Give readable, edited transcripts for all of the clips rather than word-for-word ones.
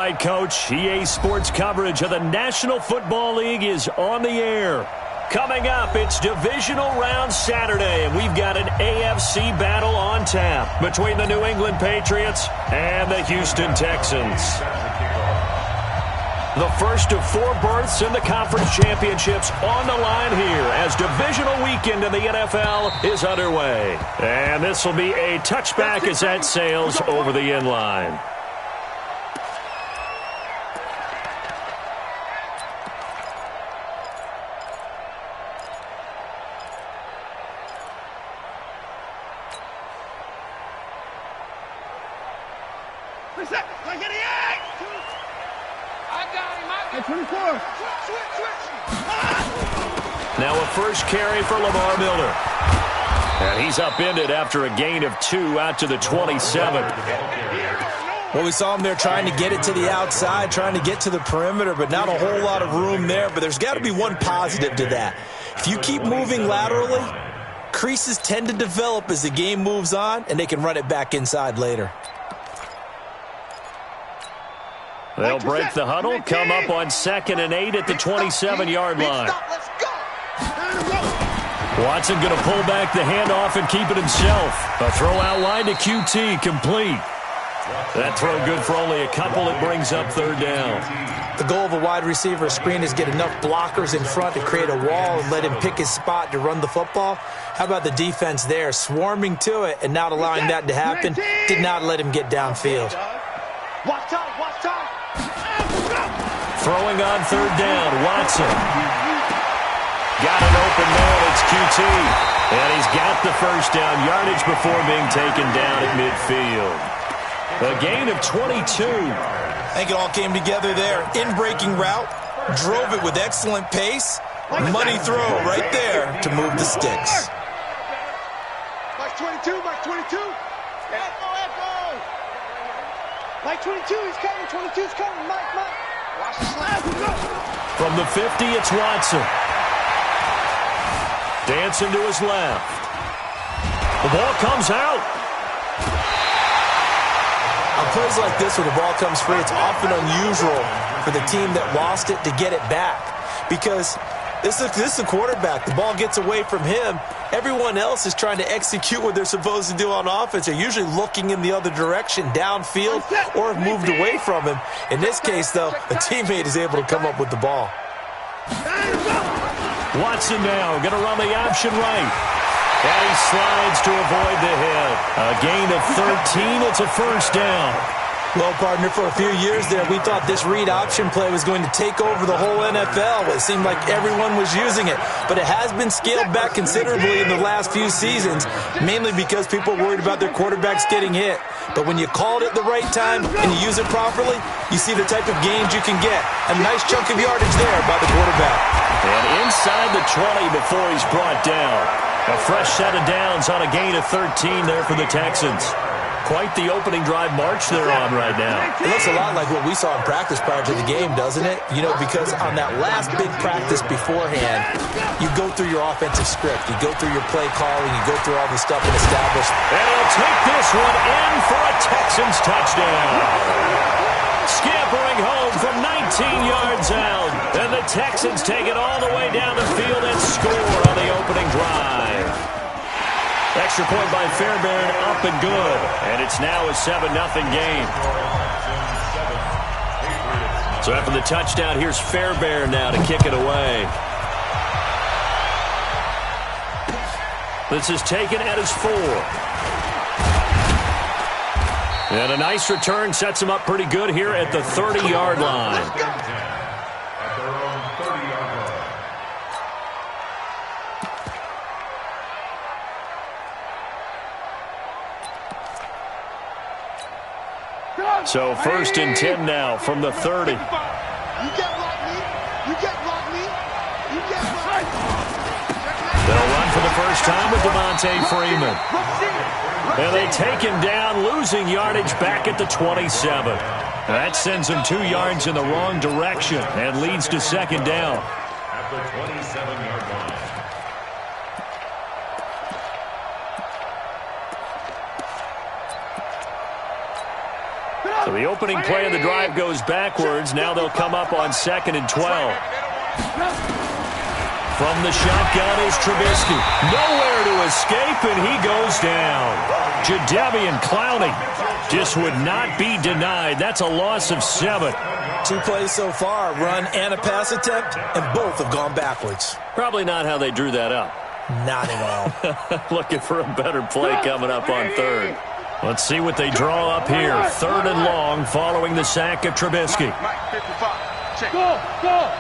right, Coach. EA Sports coverage of the National Football League is on the air. Coming up, it's Divisional Round Saturday, and we've got an AFC battle on tap between the New England Patriots and the Houston Texans. The first of 4 berths in the conference championships on the line here as divisional weekend in the NFL is underway. And this will be a touchback as that sails over the end line. Now a first carry for Lamar Miller. And he's upended after a gain of 2 out to the 27. Well, we saw him there trying to get it to the outside, trying to get to the perimeter, but not a whole lot of room there. But there's got to be one positive to that. If you keep moving laterally, creases tend to develop as the game moves on, and they can run it back inside later. They'll break the huddle, come up on 2nd and 8 at the 27-yard line. Watson going to pull back the handoff and keep it himself. A throw out line to QT, complete. That throw good for only a couple. It brings up 3rd down. The goal of a wide receiver screen is get enough blockers in front to create a wall and let him pick his spot to run the football. How about the defense there, swarming to it and not allowing that to happen? Did not let him get downfield. Watch out. Throwing on 3rd down, Watson. Got an open man, it's QT. And he's got the first down yardage before being taken down at midfield. A gain of 22. I think it all came together there. In-breaking route, drove it with excellent pace. Money throw right there to move the sticks. Mike 22. Mike 22, he's coming. 22's coming. Mike. Watch the slap. From the 50, it's Watson. Dancing to his left. The ball comes out. On plays like this where the ball comes free, it's often unusual for the team that lost it to get it back. Because this is the quarterback. The ball gets away from him. Everyone else is trying to execute what they're supposed to do on offense. They're usually looking in the other direction, downfield, or have moved away from him. In this case, though, a teammate is able to come up with the ball. Watson now going to run the option right. And he slides to avoid the hit. A gain of 13. It's a first down. Well, partner, for a few years there, we thought this read option play was going to take over the whole NFL. It seemed like everyone was using it. But it has been scaled back considerably in the last few seasons, mainly because people are worried about their quarterbacks getting hit. But when you call it at the right time and you use it properly, you see the type of gains you can get. A nice chunk of yardage there by the quarterback. And inside the 20 before he's brought down. A fresh set of downs on a gain of 13 there for the Texans. Quite the opening drive march they're on right now. It looks a lot like what we saw in practice prior to the game, doesn't it? You know, because on that last big practice beforehand, you go through your offensive script. You go through your play calling. You go through all the stuff and establish. And he'll take this one in for a Texans touchdown. Scampering home from 19 yards out. And the Texans take it all the way down the field and score on the opening drive. Extra point by Fairbairn, up and good. And it's now a 7-0 game. So after the touchdown, here's Fairbairn now to kick it away. This is taken at his 4. And a nice return sets him up pretty good here at the 30-yard line. So 1st and 10 now from the 30. You get block me. They'll run for the first time with Devontae Freeman. And they take him down, losing yardage back at the 27. That sends him 2 yards in the wrong direction and leads to 2nd down. At the 27-yard line. So the opening play of the drive goes backwards. Now they'll come up on 2nd and 12. From the shotgun is Trubisky. Nowhere to escape, and he goes down. Jadeveon Clowney just would not be denied. That's a loss of 7. 2 plays so far, a run and a pass attempt, and both have gone backwards. Probably not how they drew that up. Not at all. Looking for a better play coming up on 3rd. Let's see what they draw up here. 3rd and long following the sack of Trubisky. Go, go.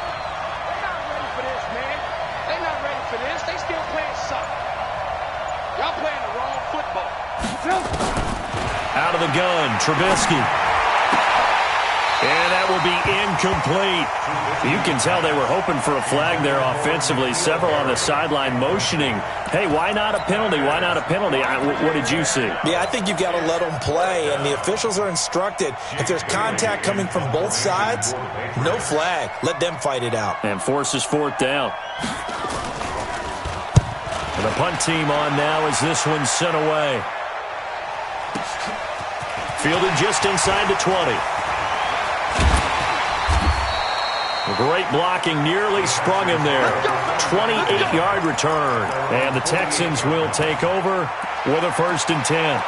They still playing soccer. Y'all playing the wrong football. Out of the gun, Trubisky. And that will be incomplete. You can tell they were hoping for a flag there offensively. Several on the sideline motioning. Hey, why not a penalty? Why not a penalty? What did you see? Yeah, I think you've got to let them play, and the officials are instructed. If there's contact coming from both sides, no flag. Let them fight it out. And forces 4th down. The punt team on now as this one's sent away. Fielded just inside the 20. Great blocking, nearly sprung him there. 28-yard return. And the Texans will take over with a 1st and 10.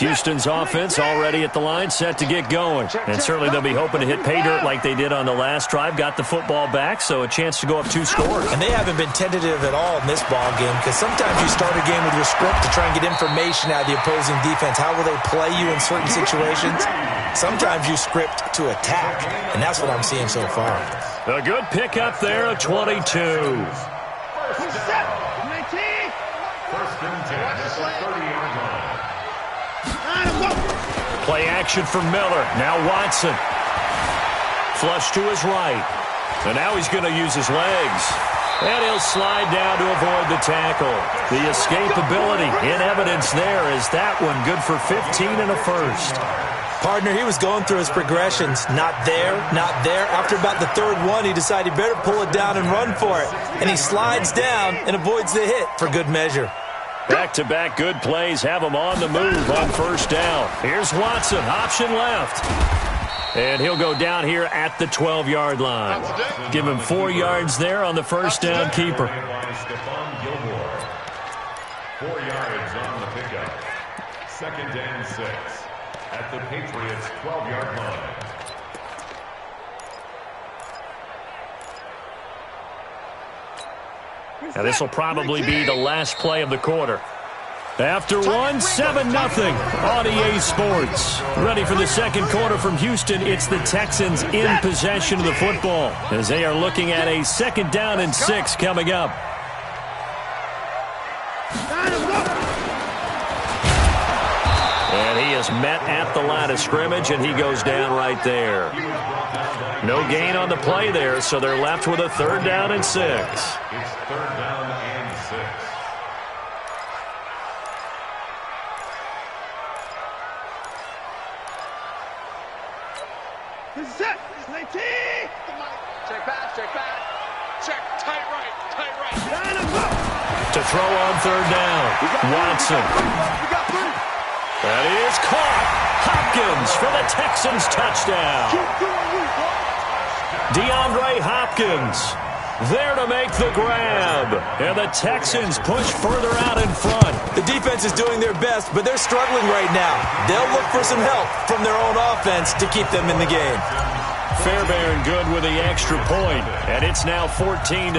Houston's offense already at the line, set to get going. And certainly they'll be hoping to hit pay dirt like they did on the last drive. Got the football back, so a chance to go up 2 scores. And they haven't been tentative at all in this ball game, because sometimes you start a game with your script to try and get information out of the opposing defense. How will they play you in certain situations? Sometimes you script to attack, and that's what I'm seeing so far. A good pickup there at 22. 1st and 10 at the 30-yard line. Play action for Miller. Now Watson. Flush to his right. And now he's going to use his legs. And he'll slide down to avoid the tackle. The escapability in evidence there. Is that one good for 15 and a 1st? Partner, he was going through his progressions. Not there, not there. After about the 3rd one, he decided he better pull it down and run for it. And he slides down and avoids the hit for good measure. Back-to-back good plays have him on the move on 1st down. Here's Watson, option left. And he'll go down here at the 12-yard line. Give him 4 yards there on the 1st down keeper. 4 yards on the pickup. 2nd and 6 at the Patriots' 12-yard line. Now this will probably be the last play of the quarter. After one, 7-0 on EA Sports. Ready for the 2nd quarter from Houston. It's the Texans in possession of the football as they are looking at a 2nd down and 6 coming up. And he is met at the line of scrimmage, and he goes down right there. No gain on the play there, so they're left with a 3rd down and 6. It's 3rd down and 6. This is it. 19. Check back, check back. Check, tight right. To throw on 3rd down, Watson. That is caught. Hopkins for the Texans touchdown. DeAndre Hopkins there to make the grab. And the Texans push further out in front. The defense is doing their best, but they're struggling right now. They'll look for some help from their own offense to keep them in the game. Fairbairn good with the extra point, and it's now 14-0.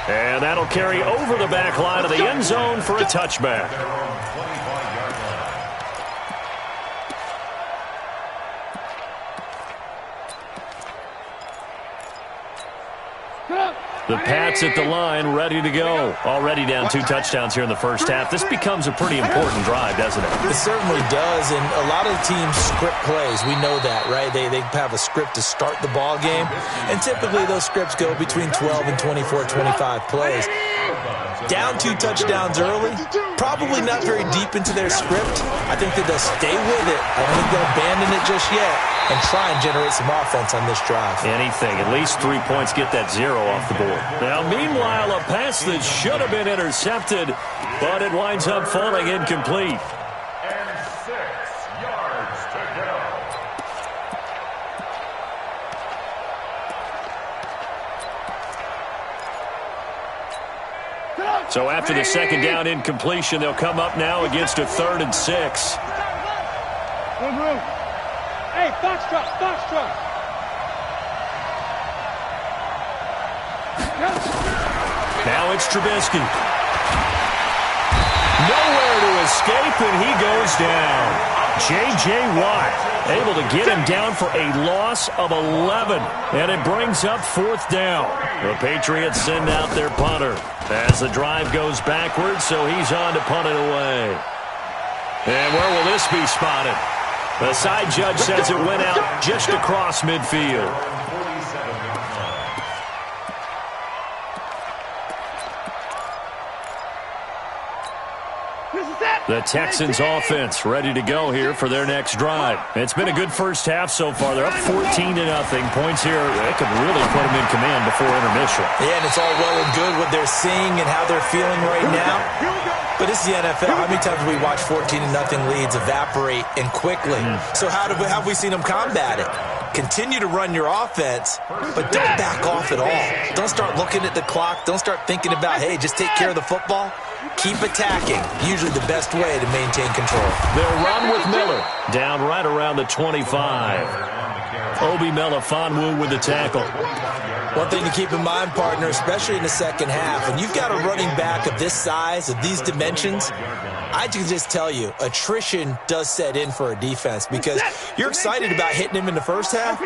And that'll carry over the back line of the end zone for a touchback. The Pats at the line, ready to go. Already down 2 touchdowns here in the first half. This becomes a pretty important drive, doesn't it? It certainly does, and a lot of teams script plays. We know that, right? They have a script to start the ball game, and typically those scripts go between 12 and 24, 25 plays. Down 2 touchdowns early, probably not very deep into their script. I think that they'll stay with it. I don't think they'll abandon it just yet and try and generate some offense on this drive. Anything. At least 3 points, get that 0 off the board. Now, meanwhile, a pass that should have been intercepted, but it winds up falling incomplete. And 6 yards to go. So after the second down incompletion, they'll come up now against a 3rd and 6. Good room. Hey, Foxtrot, Foxtrot. Now it's Trubisky. Nowhere to escape, and he goes down. J.J. Watt able to get him down for a loss of 11, and it brings up 4th down. The Patriots send out their punter as the drive goes backwards, so he's on to punt it away. And where will this be spotted? The side judge says it went out just across midfield. The Texans offense ready to go here for their next drive. It's been a good first half so far. They're up 14-0. Points here, they could really put them in command before intermission. Yeah, and it's all well and good what they're seeing and how they're feeling right now. But this is the NFL. How many times have we watched 14-0 leads evaporate and quickly? So how have we seen them combat it? Continue to run your offense, but don't back off at all. Don't start looking at the clock. Don't start thinking about, hey, just take care of the football. Keep attacking. Usually the best way to maintain control. They'll run with Miller. Down right around the 25. Obi Melifonwu with the tackle. One thing to keep in mind, partner, especially in the second half, when you've got a running back of this size, of these dimensions, I can just tell you, attrition does set in for a defense because you're excited about hitting him in the first half.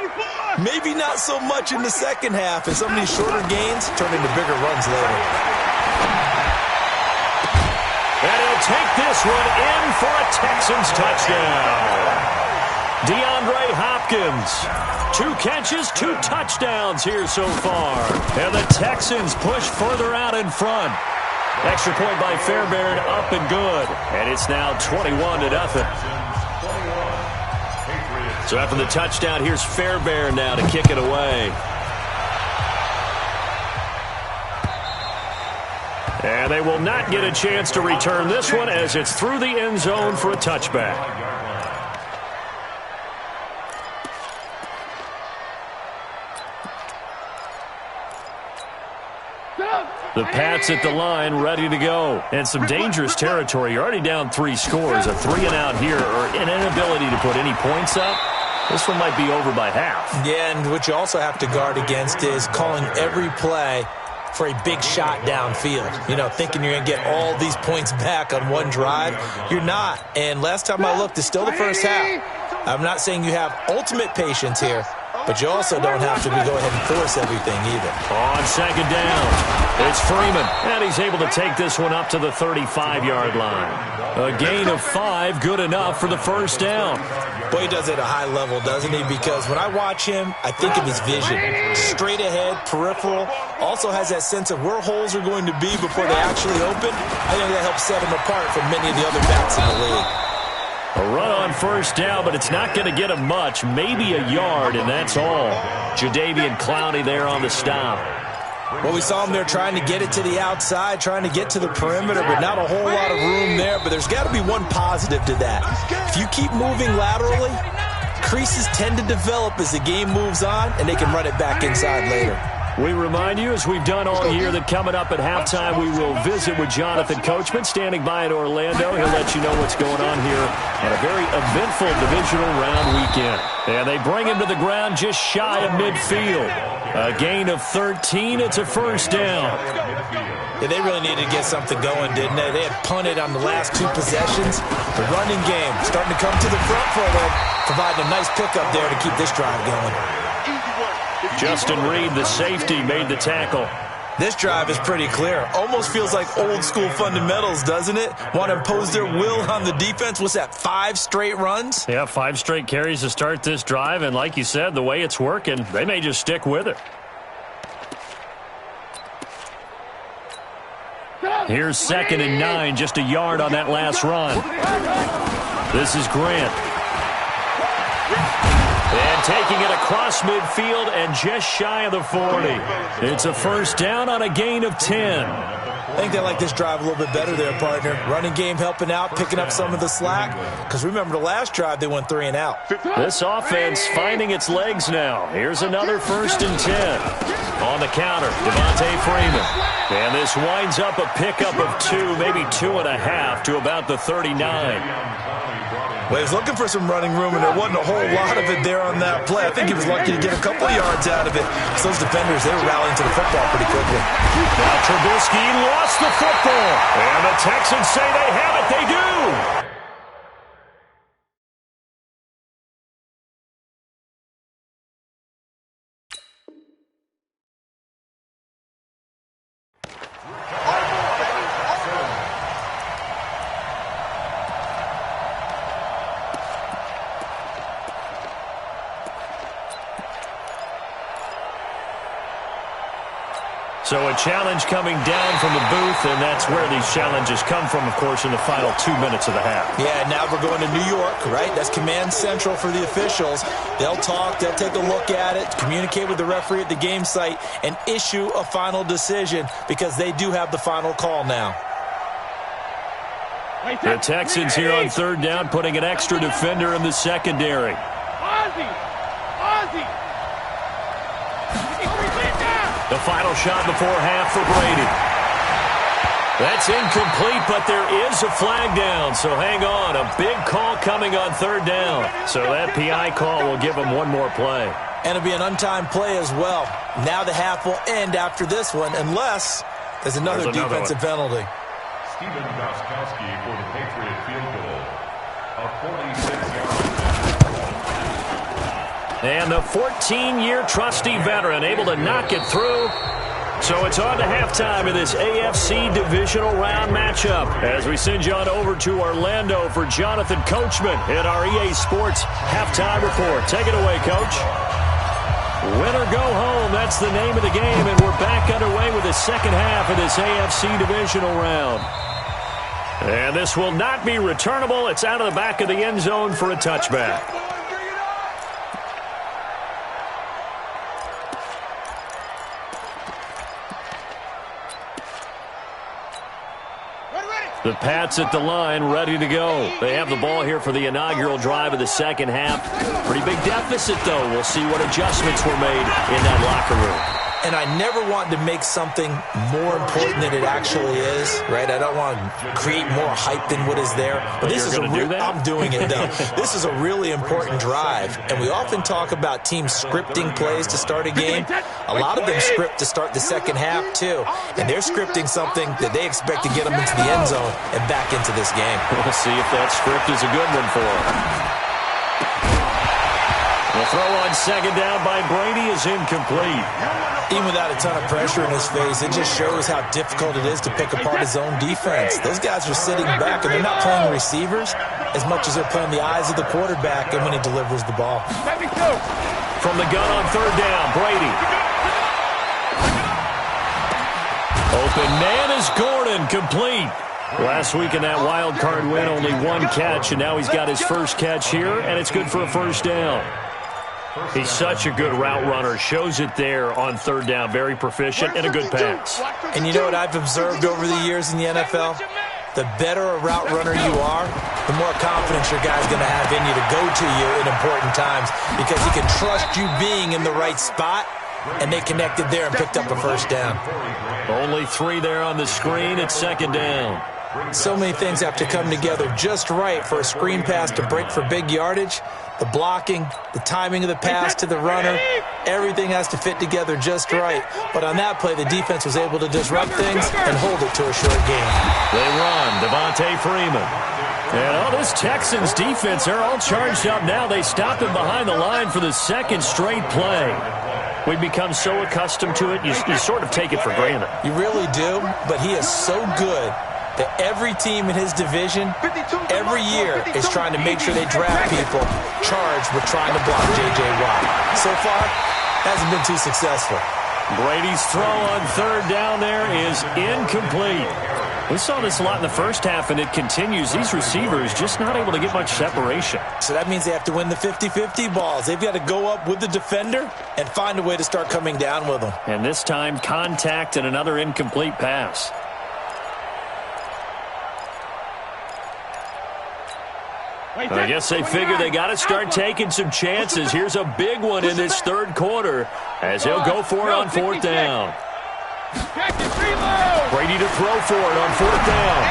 Maybe not so much in the second half, and some of these shorter gains turn into bigger runs later. And he'll take this one in for a Texans touchdown. DeAndre Hopkins. 2 catches, 2 touchdowns here so far. And the Texans push further out in front. Extra point by Fairbairn, up and good. And it's now 21-0. So after the touchdown, here's Fairbairn now to kick it away. And they will not get a chance to return this one as it's through the end zone for a touchback. The Pats at the line, ready to go. And some dangerous territory. You're already down 3 scores. A 3-and-out here, or an inability to put any points up. This one might be over by half. Yeah, and what you also have to guard against is calling every play for a big shot downfield. You know, thinking you're going to get all these points back on one drive. You're not. And last time I looked, it's still the first half. I'm not saying you have ultimate patience here, but you also don't have to go ahead and force everything either. On second down, it's Freeman, and he's able to take this one up to the 35-yard line. A gain of 5, good enough for the first down. Boy, he does it at a high level, doesn't he? Because when I watch him, I think of his vision. Straight ahead, peripheral. Also has that sense of where holes are going to be before they actually open. I think that helps set him apart from many of the other backs in the league. A run on first down, but it's not going to get him much. Maybe a yard, and that's all. Jadeveon Clowney there on the stop. Well, we saw him there trying to get it to the outside, trying to get to the perimeter, but not a whole lot of room there. But there's got to be one positive to that. If you keep moving laterally, creases tend to develop as the game moves on, and they can run it back inside later. We remind you, as we've done all year, that coming up at halftime, we will visit with Jonathan Coachman, standing by in Orlando. He'll let you know what's going on here on a very eventful divisional round weekend. And they bring him to the ground just shy of midfield. A gain of 13. It's a first down. Yeah, they really needed to get something going, didn't they? They had punted on the last 2 possessions. The running game starting to come to the front for them, providing a nice pickup there to keep this drive going. Justin Reed, the safety, made the tackle. This drive is pretty clear. Almost feels like old school fundamentals, doesn't it? Want to impose their will on the defense. What's that, 5 straight runs? Yeah, 5 straight carries to start this drive. And like you said, the way it's working, they may just stick with it. Here's 2nd and 9, just a yard on that last run. This is Grant. And taking it across midfield and just shy of the 40. It's a first down on a gain of 10. I think they like this drive a little bit better there, partner. Running game helping out, picking up some of the slack. Because remember, the last drive, they went 3 and out. This offense finding its legs now. Here's another 1st and 10. On the counter, Devontae Freeman. And this winds up a pickup of 2, maybe 2.5 to about the 39. Well, he was looking for some running room, and there wasn't a whole lot of it there on that play. I think he was lucky to get a couple of yards out of it. So those defenders, they were rallying to the football pretty quickly. Now Trubisky lost the football. And the Texans say they have it. They do. So a challenge coming down from the booth, and that's where these challenges come from, of course, in the final 2 minutes of the half. Yeah, now we're going to New York, right? That's command central for the officials. They'll talk, they'll take a look at it, communicate with the referee at the game site, and issue a final decision because they do have the final call now. The Texans here on 3rd down, putting an extra defender in the secondary. The final shot before half for Brady. That's incomplete, but there is a flag down, so hang on. A big call coming on 3rd down. So that PI call will give them one more play. And it'll be an untimed play as well. Now the half will end after this one, unless there's another defensive penalty. Stephen Gostkowski for the Patriot field goal. A 46-yard. And the 14-year trusty veteran able to knock it through. So it's on to halftime in this AFC Divisional Round matchup as we send you on over to Orlando for Jonathan Coachman in our EA Sports Halftime Report. Take it away, Coach. Win or go home, that's the name of the game, and we're back underway with the second half of this AFC Divisional Round. And this will not be returnable. It's out of the back of the end zone for a touchback. The Pats at the line, ready to go. They have the ball here for the inaugural drive of the second half. Pretty big deficit, though. We'll see what adjustments were made in that locker room. And I never want to make something more important than it actually is, right? I don't want to create more hype than what is there. But this is I'm doing it, though. This is a really important drive. And we often talk about teams scripting plays to start a game. A lot of them script to start the second half, too. And they're scripting something that they expect to get them into the end zone and back into this game. We'll see if that script is a good one for them. The throw on second down by Brady is incomplete. Even without a ton of pressure in his face, it just shows how difficult it is to pick apart his own defense. Those guys are sitting back, and they're not playing receivers as much as they're playing the eyes of the quarterback and when he delivers the ball. From the gun on third down, Brady. Open man is Gordon, complete. Last week in that wild card win, only one catch, and now he's got his first catch here, and it's good for a first down. He's such a good route runner. Shows it there on third down. Very proficient and a good pass. And you know what I've observed over the years in the NFL? The better a route runner you are, the more confidence your guy's going to have in you to go to you in important times because he can trust you being in the right spot, and they connected there and picked up a first down. Only 3 there on the screen. It's second down. So many things have to come together just right for a screen pass to break for big yardage. The blocking, the timing of the pass to the runner, everything has to fit together just right. But on that play, the defense was able to disrupt things and hold it to a short game. They run, Devontae Freeman. And this Texans defense, they're all charged up now. They stop him behind the line for the second straight play. We've become so accustomed to it, you sort of take it for granted. You really do, but he is so good that every team in his division, every year, is trying to make sure they draft people charged with trying to block J.J. Watt. So far, hasn't been too successful. Brady's throw on third down there is incomplete. We saw this a lot in the first half, and it continues. These receivers just not able to get much separation. So that means they have to win the 50-50 balls. They've got to go up with the defender and find a way to start coming down with them. And this time, contact and another incomplete pass. I guess they figure they got to start taking some chances. Here's a big one in this third quarter as he'll go for it on fourth down. Brady to throw for it on fourth down.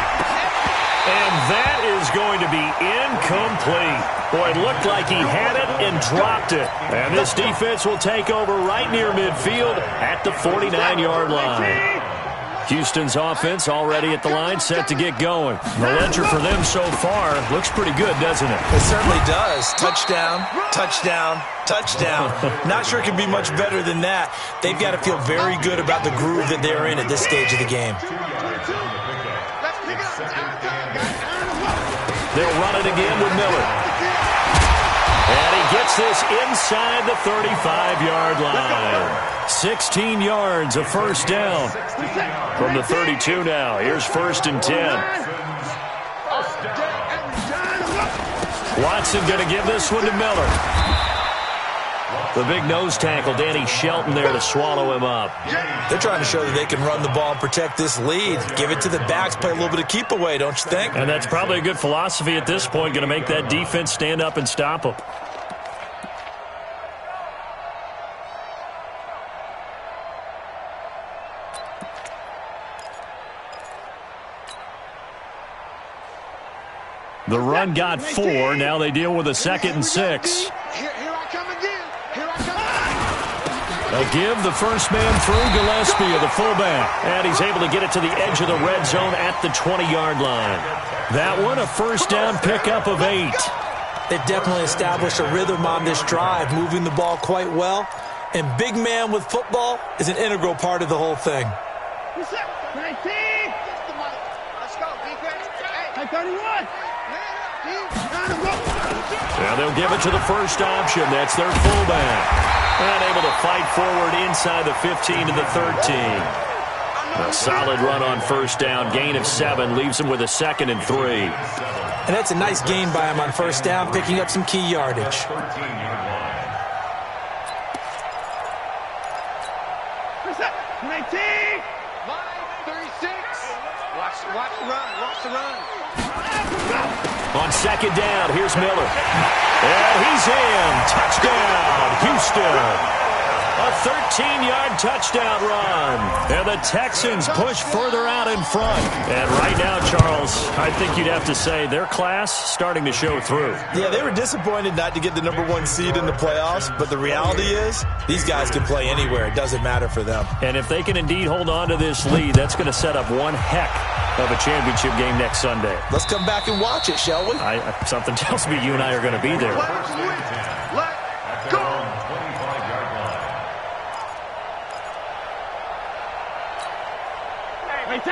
And that is going to be incomplete. Boy, it looked like he had it and dropped it. And this defense will take over right near midfield at the 49-yard line. Houston's offense already at the line, set to get going. The ledger for them so far looks pretty good, doesn't it? It certainly does. Touchdown, touchdown, touchdown. Not sure it can be much better than that. They've got to feel very good about the groove that they're in at this stage of the game. They'll run it again with Miller. And he gets this inside the 35-yard line. 16 yards, a first down from the 32 now. Here's 1st and 10. Watson going to give this one to Miller. The big nose tackle, Danny Shelton there to swallow him up. They're trying to show that they can run the ball and protect this lead. Give it to the backs, play a little bit of keep away, don't you think? And that's probably a good philosophy at this point, going to make that defense stand up and stop them. The run got 4. Now they deal with a 2nd and 6. Here I come again. Here I come. They give the first man through Gillespie of the fullback. And he's able to get it to the edge of the red zone at the 20-yard line. That one, a first down pickup of 8. They've definitely established a rhythm on this drive, moving the ball quite well. And big man with football is an integral part of the whole thing. What's up? 19. Let's go, defense. Hey, 31. Now they'll give it to the first option. That's their fullback. And able to fight forward inside the 15 to the 13. A solid run on first down. Gain of 7 leaves him with a 2nd and 3. And that's a nice gain by him on first down, picking up some key yardage. What's up? 19. 36. Watch the run. Watch the run. On second down, here's Miller. And he's in. Touchdown, Houston. A 13-yard touchdown run. And the Texans push further out in front. And right now, Charles, I think you'd have to say their class starting to show through. Yeah, they were disappointed not to get the #1 seed in the playoffs, but the reality is these guys can play anywhere. It doesn't matter for them. And if they can indeed hold on to this lead, that's going to set up one heck of a championship game next Sunday. Let's come back and watch it, shall we? Something tells me you and I are going to be there. Let's go.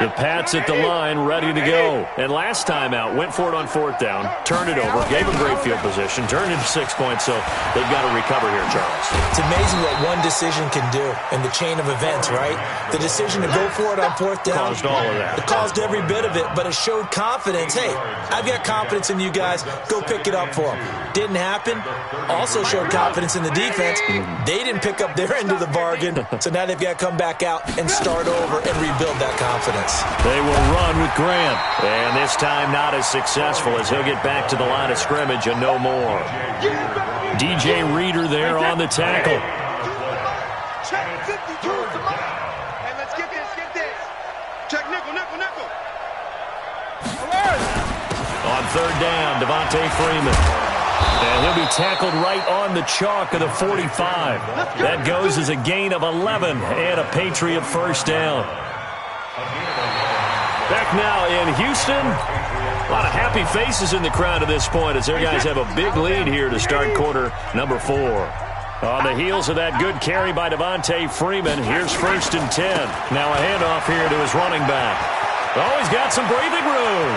The Pats at the line, ready to go. And last time out, went for it on fourth down, turned it over, gave them great field position, turned into 6 points, so they've got to recover here, Charles. It's amazing what one decision can do in the chain of events, right? The decision to go for it on fourth down. Caused all of that. It caused every bit of it, but it showed confidence. Hey, I've got confidence in you guys. Go pick it up for them. Didn't happen. Also showed confidence in the defense. They didn't pick up their end of the bargain, so now they've got to come back out and start over and rebuild that confidence. They will run with Grant. And this time not as successful as he'll get back to the line of scrimmage and no more. DJ Reader there on the tackle. Check 52 and let's get this. Check nickel. On third down, Devontae Freeman. And he'll be tackled right on the chalk of the 45. That goes as a gain of 11 and a Patriot first down. Back now in Houston. A lot of happy faces in the crowd at this point as their guys have a big lead here to start quarter number 4. On the heels of that good carry by Devontae Freeman, here's 1st and 10. Now a handoff here to his running back. Oh, he's got some breathing room.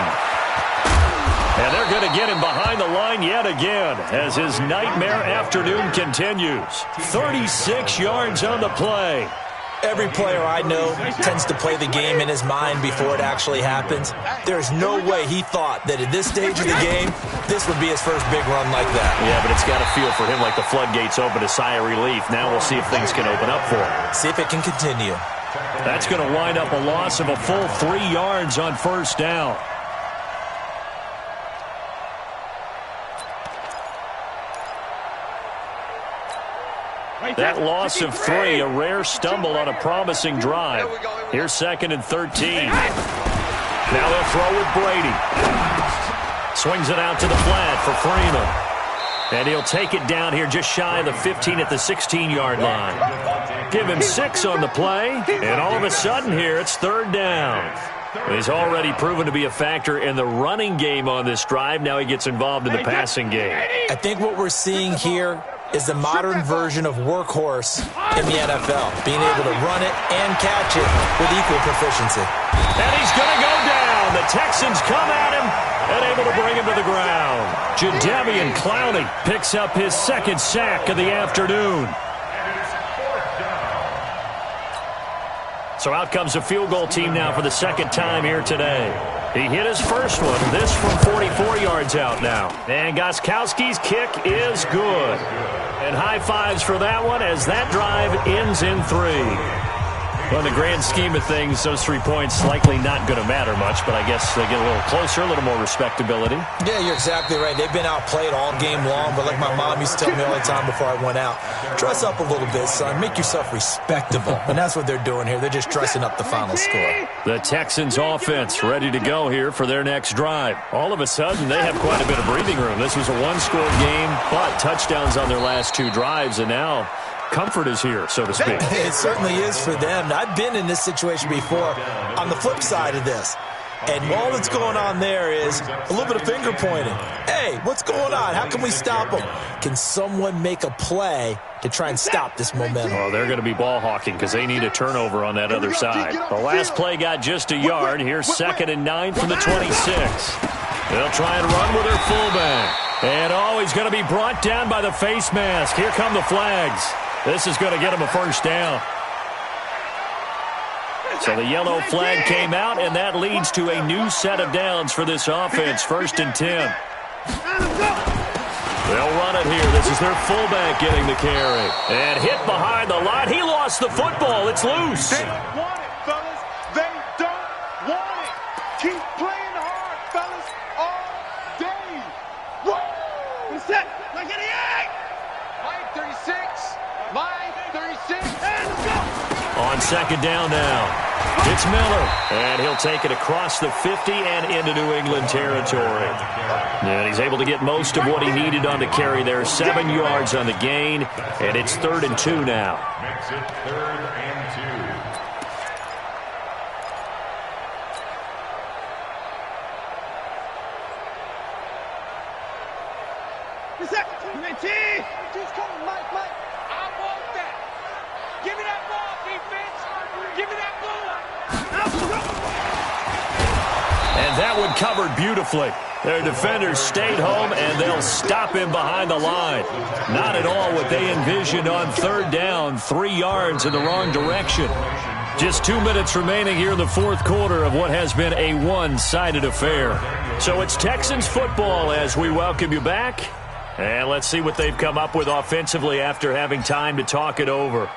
And they're going to get him behind the line yet again as his nightmare afternoon continues. 36 yards on the play. Every player I know tends to play the game in his mind before it actually happens. There's no way he thought that at this stage of the game, this would be his first big run like that. Yeah, but it's got to feel for him like the floodgates open, a sigh of relief. Now we'll see if things can open up for him. See if it can continue. That's going to wind up a loss of a full 3 yards on first down. That loss of 3, a rare stumble on a promising drive. Here's 2nd and 13. Now they'll throw with Brady. Swings it out to the flat for Freeman. And he'll take it down here just shy of the 15 at the 16-yard line. Give him 6 on the play, and all of a sudden here it's 3rd down. He's already proven to be a factor in the running game on this drive. Now he gets involved in the passing game. I think what we're seeing here is the modern version of workhorse in the NFL, being able to run it and catch it with equal proficiency. And he's going to go down. The Texans come at him and able to bring him to the ground. Jadeveon Clowney picks up his 2nd sack of the afternoon. So out comes a field goal team now for the 2nd time here today. He hit his first one, this from 44 yards out now. And Gostkowski's kick is good. And high fives for that one as that drive ends in 3. Well, in the grand scheme of things, those 3 points likely not going to matter much, but I guess they get a little closer, a little more respectability. Yeah, you're exactly right. They've been outplayed all game long, but like my mom used to tell me all the time before I went out, dress up a little bit, son. Make yourself respectable. And that's what they're doing here. They're just dressing up the final score. The Texans offense ready to go here for their next drive. All of a sudden, they have quite a bit of breathing room. This was a one-score game, but touchdowns on their last 2 drives, and now comfort is here, so to speak. It certainly is for them. I've been in this situation before on the flip side of this. And all that's going on there is a little bit of finger pointing. Hey, what's going on? How can we stop them? Can someone make a play to try and stop this momentum? Oh, they're going to be ball hawking because they need a turnover on that other side. The last play got just a yard. Here's 2nd and 9 from the 26. They'll try and run with their fullback. And oh, he's going to be brought down by the face mask. Here come the flags. This is going to get him a first down. So the yellow flag came out, and that leads to a new set of downs for this offense. 1st and 10. They'll run it here. This is their fullback getting the carry. And hit behind the line. He lost the football. It's loose. They don't want it, fellas. They don't want it. Keep playing hard, fellas, all day. Whoa! What's that? Like an egg! Line 36. Line 36. And go! On 2nd down now. It's Miller, and he'll take it across the 50 and into New England territory. And he's able to get most of what he needed on the carry there. 7 yards on the gain, and it's 3rd and 2 now. Makes it 3rd and 2. What's that? 19. He's coming, Mike. I want that. Give me that ball, defense. Give me that ball. And that one covered beautifully. Their defenders stayed home, and they'll stop him behind the line. Not at all what they envisioned on 3rd down, 3 yards in the wrong direction. Just 2 minutes remaining here in the 4th quarter of what has been a one-sided affair. So it's Texans football as we welcome you back. And let's see what they've come up with offensively after having time to talk it over.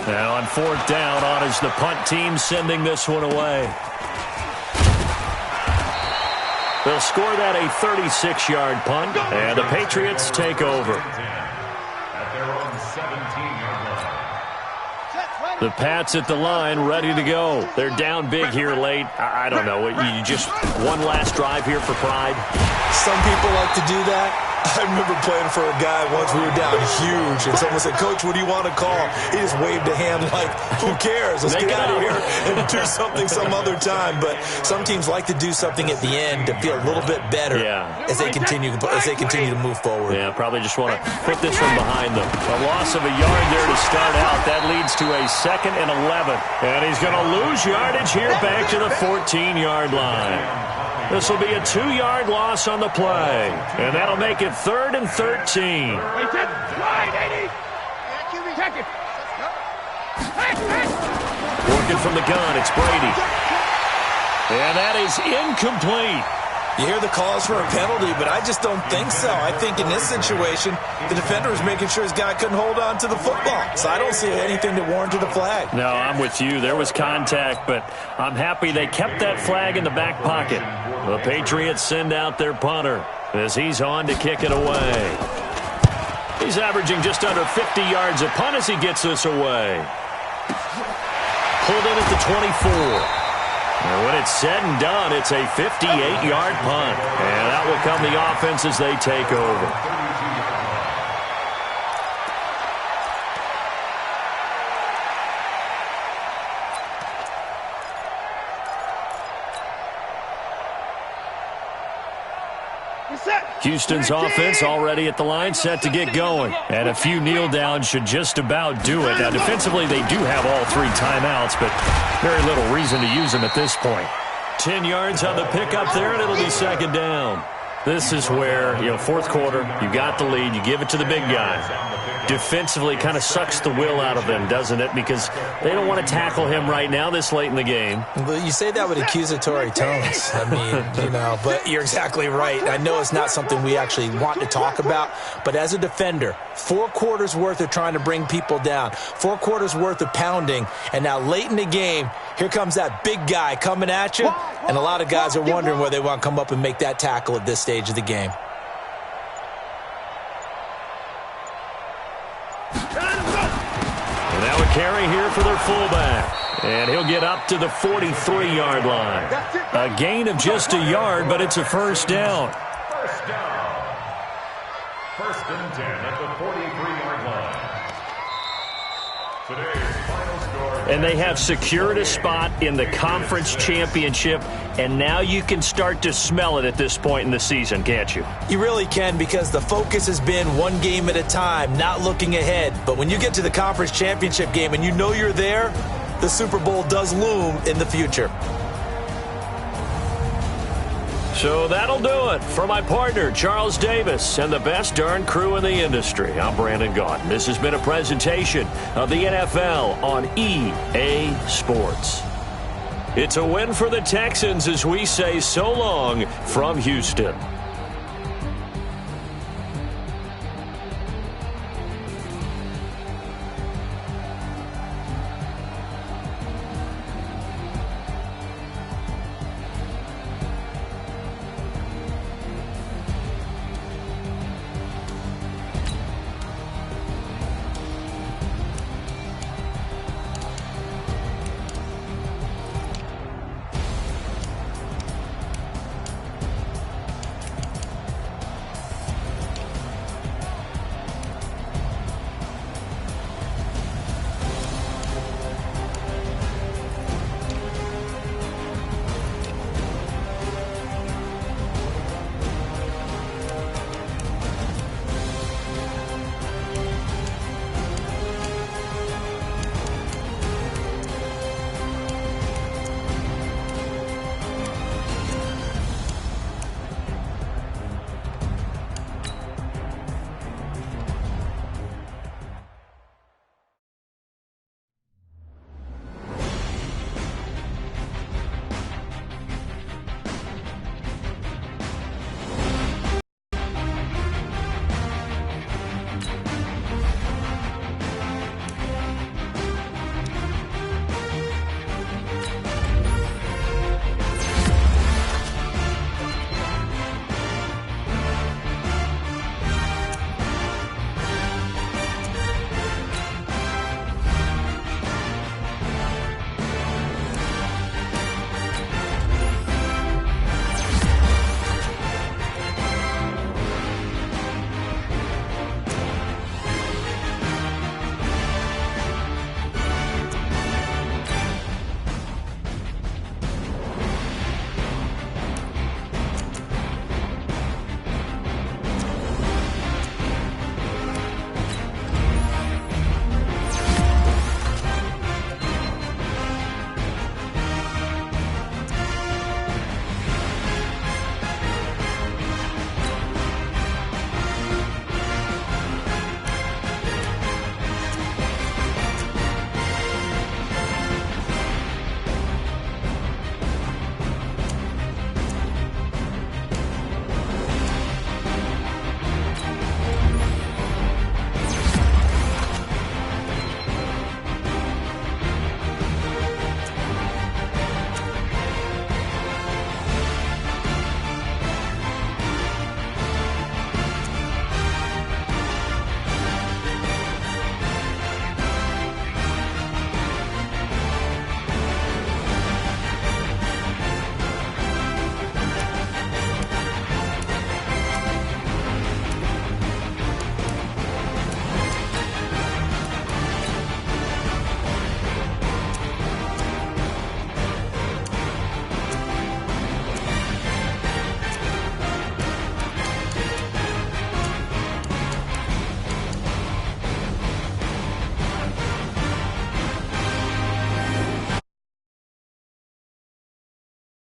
Now on 4th down, on is the punt team sending this one away. They'll score that a 36-yard punt, and the Patriots take over. At their own 17-yard line. The Pats at the line, ready to go. They're down big here late. I don't know. You just one last drive here for pride. Some people like to do that. I remember playing for a guy once. We were down huge, and someone said, "Coach, what do you want to call?" He just waved a hand like, "Who cares? Let's get out of here and do something some other time." But some teams like to do something at the end to feel a little bit better as they continue to move forward. Yeah, probably just want to put this one behind them. A loss of a yard there to start out. That leads to a 2nd and 11. And he's going to lose yardage here back to the 14-yard line. This will be a 2-yard loss on the play. And that'll make it 3rd and 13. Working from the gun, it's Brady. And that is incomplete. You hear the calls for a penalty, but I just don't think so. I think in this situation, the defender was making sure his guy couldn't hold on to the football. So I don't see anything that warranted a flag. No, I'm with you. There was contact, but I'm happy they kept that flag in the back pocket. The Patriots send out their punter as he's on to kick it away. He's averaging just under 50 yards a punt as he gets this away. Pulled in at the 24. And when it's said and done, it's a 58-yard punt. And that will come the offense as they take over. Houston's offense already at the line, set to get going. And a few kneel downs should just about do it. Now, defensively, they do have all 3 timeouts, but very little reason to use them at this point. 10 yards on the pickup there, and it'll be second down. This is where, fourth quarter, you got the lead, you give it to the big guy. Defensively kind of sucks the will out of them, doesn't it? Because they don't want to tackle him right now this late in the game. Well, you say that with accusatory tones. I mean, but you're exactly right. I know it's not something we actually want to talk about, but as a defender, 4 quarters worth of trying to bring people down, 4 quarters worth of pounding, and now late in the game, here comes that big guy coming at you, and a lot of guys are wondering whether they want to come up and make that tackle at this stage of the game. And now a carry here for their fullback. And he'll get up to the 43-yard line. A gain of just a yard, but it's a first down. First down. First and 10 at the 43-yard line. Today's final score. And they have secured a spot in the conference championship, and now you can start to smell it at this point in the season, can't you? You really can, because the focus has been one game at a time, not looking ahead. But when you get to the conference championship game and you know you're there, the Super Bowl does loom in the future. So that'll do it. For my partner, Charles Davis, and the best darn crew in the industry, I'm Brandon Gaudin. This has been a presentation of the NFL on EA Sports. It's a win for the Texans as we say so long from Houston.